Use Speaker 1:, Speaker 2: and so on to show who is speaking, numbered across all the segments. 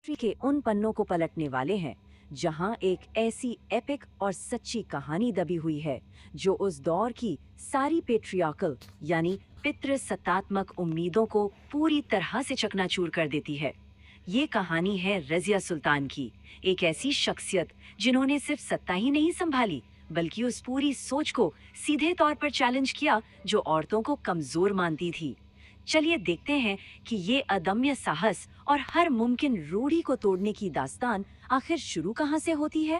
Speaker 1: History के उन पन्नों को पलटने वाले हैं जहां एक ऐसी एपिक और सच्ची कहानी दबी हुई है जो उस दौर की सारी पेट्रियार्कल यानी पितृसत्तात्मक उम्मीदों को पूरी तरह से चकनाचूर कर देती है। ये कहानी है रज़िया सुल्तान की, एक ऐसी शख्सियत जिन्होंने सिर्फ सत्ता ही नहीं संभाली बल्कि उस पूरी सोच को सीधे तौर पर चैलेंज किया जो औरतों को कमजोर मानती थी। चलिए देखते हैं कि ये अदम्य साहस और हर मुमकिन रूढ़ी को तोड़ने की दास्तान आखिर शुरू कहाँ से होती है।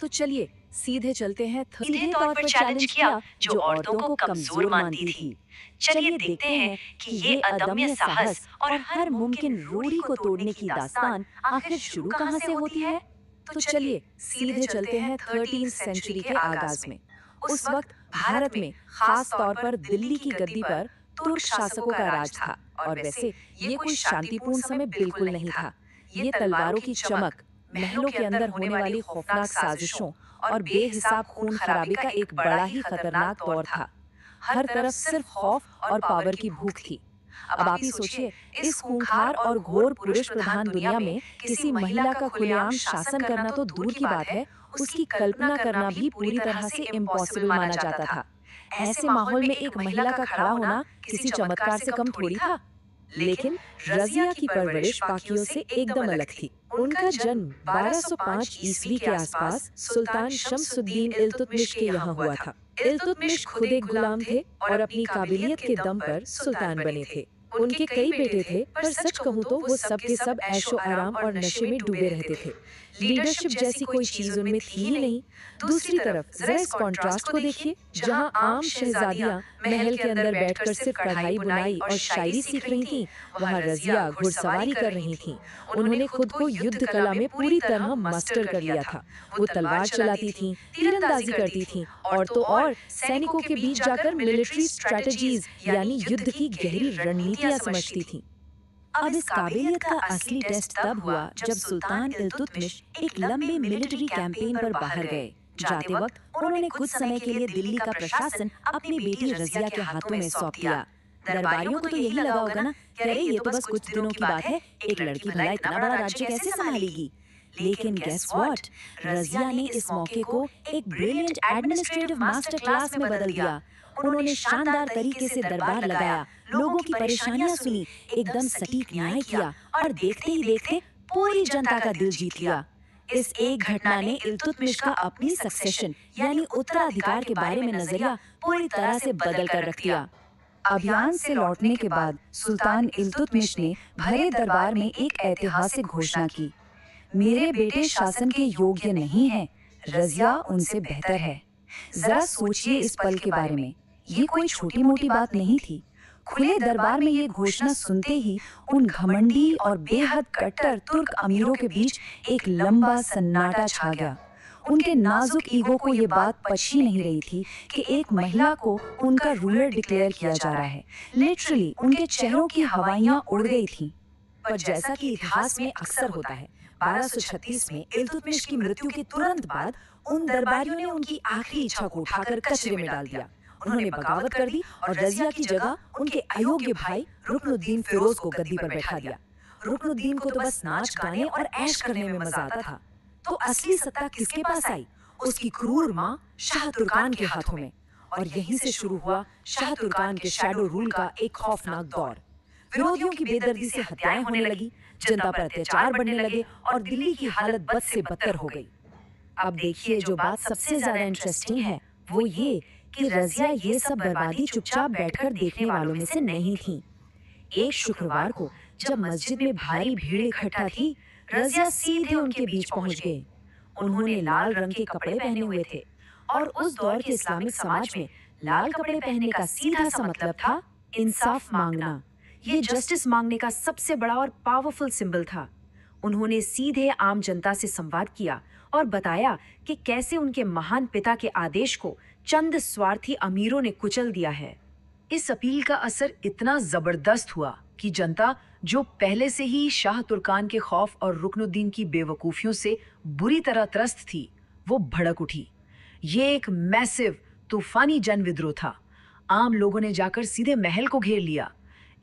Speaker 1: तो चलिए सीधे चलते हैं सीधे तौर पर चैलेंज किया जो औरतों को कमजोर मानती थी। चलिए देखते हैं कि ये अदम्य साहस और हर मुमकिन रूढ़ी को तोड़ने की दास्तान आखिर शुरू कहाँ से होती है। तो चलिए सीधे चलते हैं 13वीं सेंचुरी के आगाज में। उस वक्त भारत में खास तौर पर दिल्ली की गद्दी पर तुर्क शासकों का राज था और वैसे ये कोई शांतिपूर्ण समय बिल्कुल नहीं था। ये तलवारों की चमक, महलों के अंदर होने वाली खौफनाक साजिशों और बेहिसाब खून खराबे का एक बड़ा ही खतरनाक दौर था। हर तरफ सिर्फ खौफ और पावर की भूख थी। अब आप ही सोचिए, इस खूंखार और घोर पुरुष प्रधान दुनिया में किसी महिला का खुलेआम शासन करना तो दूर की बात है, उसकी कल्पना करना भी पूरी तरह से इम्पॉसिबल माना जाता था। ऐसे माहौल में एक महिला का खड़ा होना किसी चमत्कार से कम थोड़ी था। लेकिन रज़िया की परवरिश बाकियों से एकदम अलग थी। उनका जन्म 1205 ईस्वी के आसपास सुल्तान शमसुद्दीन इल्तुतमिश के यहाँ हुआ था। इल्तुतमिश खुद एक गुलाम थे और अपनी काबिलियत के दम पर सुल्तान बने थे। उनके कई बेटे थे, पर सच कहूँ तो वो सब के सब ऐशो आराम और नशे में डूबे रहते थे। लीडरशिप जैसी कोई चीज उनमें थी ही नहीं। दूसरी तरफ जरा इस कॉन्ट्रास्ट को देखिए, जहाँ आम शहजादियां महल के अंदर बैठकर सिर्फ कढ़ाई बुनाई और शायरी सीख रही थीं, वहाँ रज़िया घुड़सवारी कर रही थीं। उन्होंने खुद को युद्ध कला में पूरी तरह मास्टर कर लिया था। वो तलवार चलाती थीं, तीरंदाजी करती थीं और तो और सैनिकों के बीच जाकर मिलिट्री स्ट्रेटजीज यानी युद्ध की गहरी रणनीतियां समझती थीं। अब इस काबिलियत का असली टेस्ट तब हुआ जब सुल्तान इल्तुतमिश एक लंबे मिलिट्री कैंपेन पर बाहर गए। जाते वक्त उन्होंने कुछ समय के लिए दिल्ली का प्रशासन अपनी बेटी रज़िया के हाथों में सौंप दिया। दरबारियों को तो यही लगा होगा ना कि अरे ये तो बस कुछ दिनों की बात है, एक लड़की भला इतना बड़ा राज्य कैसे संभालेगी। लेकिन गेस व्हाट, रज़िया ने इस मौके को एक ब्रिलियंट एडमिनिस्ट्रेटिव मास्टर क्लास में बदल दिया। उन्होंने शानदार तरीके से दरबार लगाया, लोगों की परेशानियां सुनी, एकदम सटीक न्याय किया और देखते ही देखते पूरी जनता का दिल जीत लिया। इस एक घटना ने इल्तुतमिश का अपनी सक्सेशन यानी उत्तराधिकार के बारे में नजरिया पूरी तरह से बदल कर रख दिया। अभियान से लौटने के बाद सुल्तान इल्तुतमिश ने भरे दरबार में एक ऐतिहासिक घोषणा की, मेरे बेटे शासन के योग्य नहीं हैं, रज़िया उनसे बेहतर है। जरा सोचिए इस पल के बारे में, ये कोई छोटी मोटी बात नहीं थी। खुले दरबार में ये घोषणा सुनते ही उन घमंडी और बेहद कट्टर तुर्क अमीरों के बीच एक लंबा सन्नाटा छा गया। उनके नाजुक ईगो को ये बात पच ही नहीं रही थी कि एक महिला को उनका रूलर डिक्लेयर किया जा रहा है। लिटरली उनके चेहरों की हवाइयां उड़ गई थीं। पर जैसा कि इतिहास में अक्सर होता है, 1236 में इल्तुतमिश की मृत्यु के तुरंत बाद उन दरबारियों ने उनकी आखिरी इच्छा को उठाकर कचरे में डाल दिया। उन्होंने बगावत कर दी और रज़िया की जगह उनके अयोग्य भाई रुकनुद्दीन फिरोज को गद्दी पर बैठा दिया। रुकनुद्दीन को तो बस नाच गाने और ऐश करने में मजा आता था। तो असली सत्ता किसके पास आई? उसकी क्रूर माँ शाह तुर्कान के हाथों में। और यहीं से शुरू हुआ शाह तुर्कान के शैडो रूल का एक खौफनाक दौर। विरोधियों की बेदर्दी से हत्याएं होने लगी, जनता पर अत्याचार बढ़ने लगे और दिल्ली की हालत बद से बदतर हो गई। अब देखिए, जो बात सबसे ज्यादा इंटरेस्टिंग है वो ये कि रज़िया ये सब बर्बादी चुपचाप बैठकर देखने वालों में से नहीं थी। एक शुक्रवार को जब मस्जिद में भारी भीड़ इकट्ठा थी, रज़िया सीधे उनके बीच पहुंच गए। उन्होंने लाल रंग के कपड़े पहने हुए थे और उस दौर के इस्लामिक समाज में लाल कपड़े पहनने का सीधा सा मतलब था इंसाफ मांगना। ये जस्टिस मांगने का सबसे बड़ा और पावरफुल सिंबल था। उन्होंने सीधे आम जनता से संवाद किया और बताया कि कैसे उनके महान पिता के आदेश को चंद स्वार्थी अमीरों ने कुचल दिया है। इस अपील का असर इतना जबरदस्त हुआ कि जनता, जो पहले से ही शाह तुर्कान के खौफ और रुकनुद्दीन की बेवकूफियों से बुरी तरह त्रस्त थी, वो भड़क उठी। ये एक मैसिव तूफानी जन विद्रोह था। आम लोगों ने जाकर सीधे महल को घेर लिया।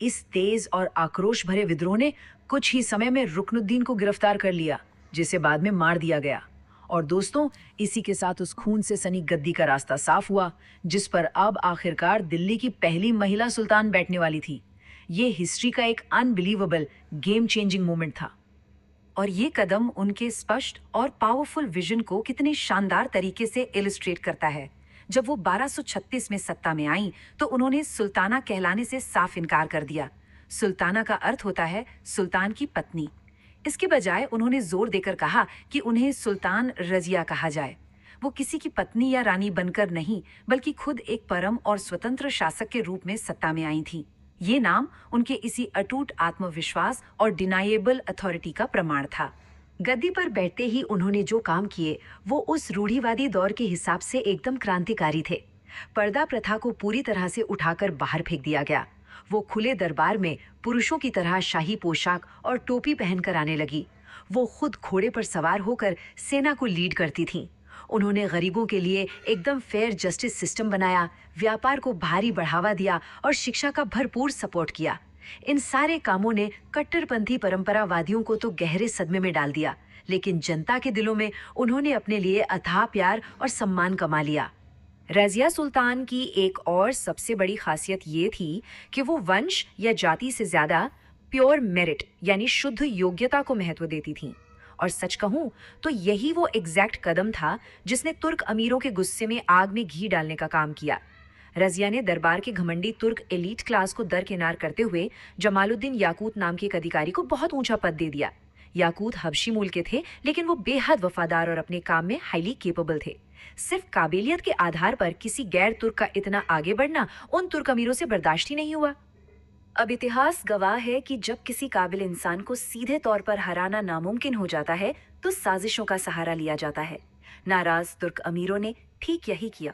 Speaker 2: इस तेज और आक्रोश भरे विद्रोह ने कुछ ही समय में रुकनुद्दीन को गिरफ्तार कर लिया, जिसे बाद में मार दिया गया। और दोस्तों, इसी के साथ उस खून से सनी गद्दी का रास्ता साफ हुआ, जिस पर अब आखिरकार दिल्ली की पहली महिला सुल्तान बैठने वाली थी। ये हिस्ट्री का एक अनबिलीवेबल गेम चेंजिंग मोमेंट था।
Speaker 1: और ये कदम उनके स्पष्ट और पावरफुल विजन को कितने शानदार तरीके से इलिस्ट्रेट करता है। जब वो 1236 में सत्ता में आई तो उन्होंने सुल्ताना कहलाने से साफ इनकार कर दिया। सुल्ताना का अर्थ होता है सुल्तान की पत्नी। इसके बजाय उन्होंने जोर देकर कहा कि उन्हें सुल्तान रजिया कहा जाए। वो किसी की पत्नी या रानी बनकर नहीं, बल्कि खुद एक परम और स्वतंत्र शासक के रूप में सत्ता में आई थी। ये नाम उनके इसी अटूट आत्मविश्वास और डिनाइएबल अथॉरिटी का प्रमाण था। गद्दी पर बैठते ही उन्होंने जो काम किए वो उस रूढ़िवादी दौर के हिसाब से एकदम क्रांतिकारी थे। पर्दा प्रथा को पूरी तरह से उठाकर बाहर फेंक दिया गया। वो खुले दरबार में पुरुषों की तरह शाही पोशाक और टोपी पहनकर आने लगी। वो खुद घोड़े पर सवार होकर सेना को लीड करती थीं। उन्होंने गरीबों के लिए एकदम फेयर जस्टिस सिस्टम बनाया, व्यापार को भारी बढ़ावा दिया और शिक्षा का भरपूर सपोर्ट किया। इन सारे कामों ने कट्टरपंथी परंपरावादियों को तो गहरे सदमे में डाल दिया, लेकिन जनता के दिलों में उन्होंने अपने लिए अथाह प्यार और सम्मान कमा लिया। रजिया सुल्तान की एक और सबसे बड़ी खासियत ये थी कि वो वंश या जाति से ज्यादा प्योर मेरिट यानी शुद्ध योग्यता को महत्व देती थीं। और सच कहूं तो यही वो एग्जैक्ट कदम था जिसने तुर्क अमीरों के गुस्से में आग में घी डालने का काम किया। रजिया ने दरबार के घमंडी तुर्क एलीट क्लास को दरकिनार करते हुए जमालुद्दीन याकूत नाम के एक अधिकारी को बहुत ऊंचा पद दे दिया। याकूत हबशी मूल के थे, लेकिन वो बेहद वफादार और अपने काम में हाईली केपेबल थे। सिर्फ काबिलियत के आधार पर किसी गैर तुर्क का इतना आगे बढ़ना उन तुर्क अमीरों से बर्दाश्त ही नहीं हुआ। अब इतिहास गवाह है कि जब किसी काबिल इंसान को सीधे तौर पर हराना नामुमकिन हो जाता है तो साजिशों का सहारा लिया जाता है। नाराज तुर्क अमीरों ने ठीक यही किया।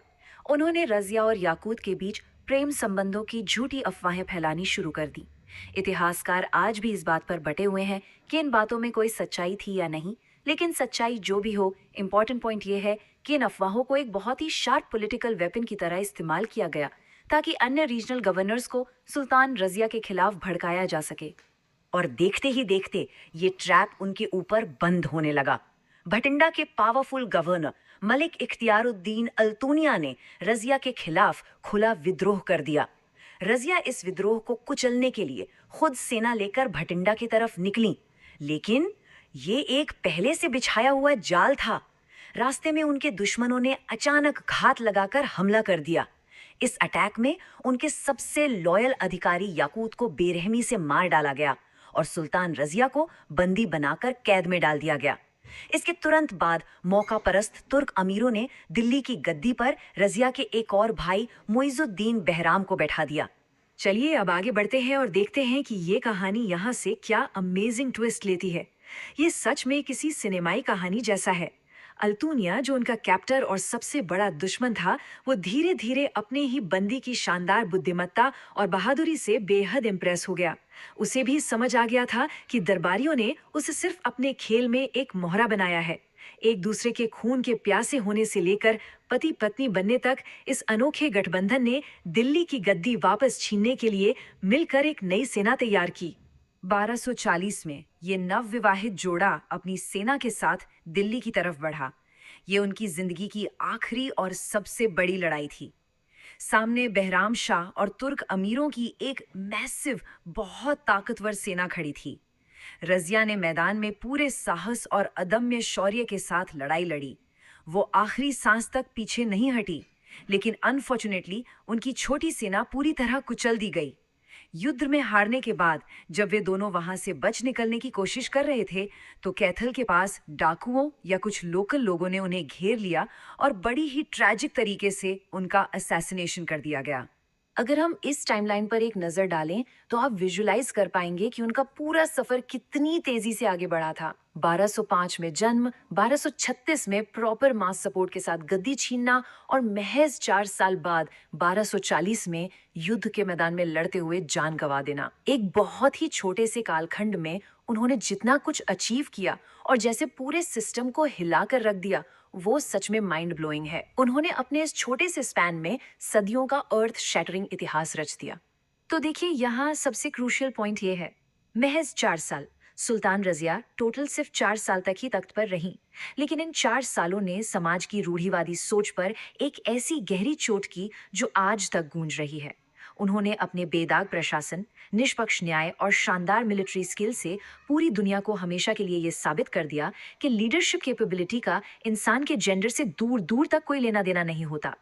Speaker 1: उन्होंने रजिया और याकूत के बीच प्रेम संबंधों की झूठी अफवाहें फैलानी शुरू कर दी। इतिहासकार आज भी इस बात पर बटे हुए हैं कि इन बातों में कोई सच्चाई थी या नहीं, लेकिन सच्चाई जो भी हो, इम्पोर्टेंट पॉइंट ये है कि इन अफवाहों को एक बहुत ही शार्प पॉलिटिकल वेपन की तरह इस्तेमाल किया गया ताकि अन्य रीजनल गवर्नर्स को सुल्तान रजिया के खिलाफ भड़काया जा सके। और देखते ही देखते ये ट्रैप उनके ऊपर बंद होने लगा। भटिंडा के पावरफुल गवर्नर मलिक इख्तियारुद्दीन अल्तूनिया ने रजिया के खिलाफ खुला विद्रोह कर दिया। रजिया इस विद्रोह को कुचलने के लिए खुद सेना लेकर भटिंडा की तरफ निकली, लेकिन ये एक पहले से बिछाया हुआ जाल था। रास्ते में उनके दुश्मनों ने अचानक घात लगाकर हमला कर दिया। इस अटैक में उनके सबसे लॉयल अधिकारी याकूत को बेरहमी से मार डाला गया और सुल्तान रजिया को बंदी बनाकर कैद में डाल दिया गया। इसके तुरंत बाद मौका परस्त तुर्क अमीरों ने दिल्ली की गद्दी पर रजिया के एक और भाई मुइजुद्दीन बहराम को बैठा दिया। चलिए अब आगे बढ़ते हैं और देखते हैं कि ये कहानी यहाँ से क्या अमेजिंग ट्विस्ट लेती है। ये सच में किसी सिनेमाई कहानी जैसा है। अल्तूनिया, जो उनका कैप्टर और सबसे बड़ा दुश्मन था, वो धीरे धीरे अपने ही बंदी की शानदार बुद्धिमत्ता और बहादुरी से बेहद इम्प्रेस हो गया। उसे भी समझ आ गया था कि दरबारियों ने उसे सिर्फ अपने खेल में एक मोहरा बनाया है। एक दूसरे के खून के प्यासे होने से लेकर पति पत्नी बनने तक इस अनोखे गठबंधन ने दिल्ली की गद्दी वापस छीनने के लिए मिलकर एक नई सेना तैयार की। 1240 में ये नवविवाहित जोड़ा अपनी सेना के साथ दिल्ली की तरफ बढ़ा। ये उनकी जिंदगी की आखिरी और सबसे बड़ी लड़ाई थी। सामने बहराम शाह और तुर्क अमीरों की एक मैसिव, बहुत ताकतवर सेना खड़ी थी। रजिया ने मैदान में पूरे साहस और अदम्य शौर्य के साथ लड़ाई लड़ी। वो आखिरी सांस तक पीछे नहीं हटी, लेकिन अनफॉर्चुनेटली उनकी छोटी सेना पूरी तरह कुचल दी गई। युद्ध में हारने के बाद जब वे दोनों वहां से बच निकलने की कोशिश कर रहे थे तो कैथल के पास डाकुओं या कुछ लोकल लोगों ने उन्हें घेर लिया और बड़ी ही ट्रैजिक तरीके से उनका असैसिनेशन कर दिया गया। अगर हम इस टाइमलाइन पर एक नजर डालें तो आप विजुलाइज कर पाएंगे कि उनका पूरा सफर कितनी तेजी से आगे बढ़ा था। 1205 में जन्म, 1236 में प्रॉपर मास सपोर्ट के साथ गद्दी छीनना और महज 4 साल बाद 1240 में युद्ध के मैदान में लड़ते हुए जान गंवा देना। एक बहुत ही छोटे से कालखंड में उन्होंने जितना कुछ अचीव किया और जैसे पूरे सिस्टम को हिला कर रख दिया, वो सच में माइंड ब्लोइंग है। उन्होंने अपने इस छोटे से स्पैन में सदियों का अर्थ शैटरिंग इतिहास रच दिया।
Speaker 2: तो देखिए, यहाँ सबसे क्रूशियल पॉइंट ये है, महज 4 साल। सुल्तान रजिया टोटल सिर्फ 4 साल तक ही तख्त पर रहीं, लेकिन इन 4 सालों ने समाज की रूढ़िवादी सोच पर एक ऐसी गहरी चोट की जो आज तक गूंज रही है। उन्होंने अपने बेदाग प्रशासन, निष्पक्ष न्याय और शानदार मिलिट्री स्किल से पूरी दुनिया को हमेशा के लिए ये साबित कर दिया कि लीडरशिप कैपेबिलिटी का इंसान के जेंडर से दूर दूर तक कोई लेना देना नहीं होता।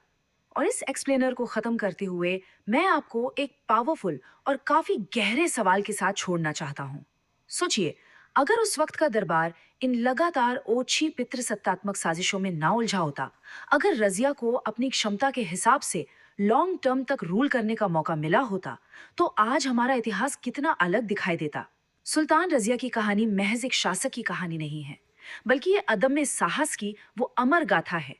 Speaker 2: और इस एक्सप्लेनर को खत्म करते हुए मैं आपको एक पावरफुल और काफी गहरे सवाल के साथ छोड़ना चाहता हूँ। सोचिए, अगर उस वक्त का दरबार इन लगातार ओछी पितृसत्तात्मक साजिशों में ना उलझा होता, अगर रजिया को अपनी क्षमता के हिसाब से लॉन्ग टर्म तक रूल करने का मौका मिला होता, तो आज हमारा इतिहास कितना अलग दिखाई देता। सुल्तान रजिया की कहानी महज एक शासक की कहानी नहीं है, बल्कि ये अदम्य साहस की वो अमर गाथा है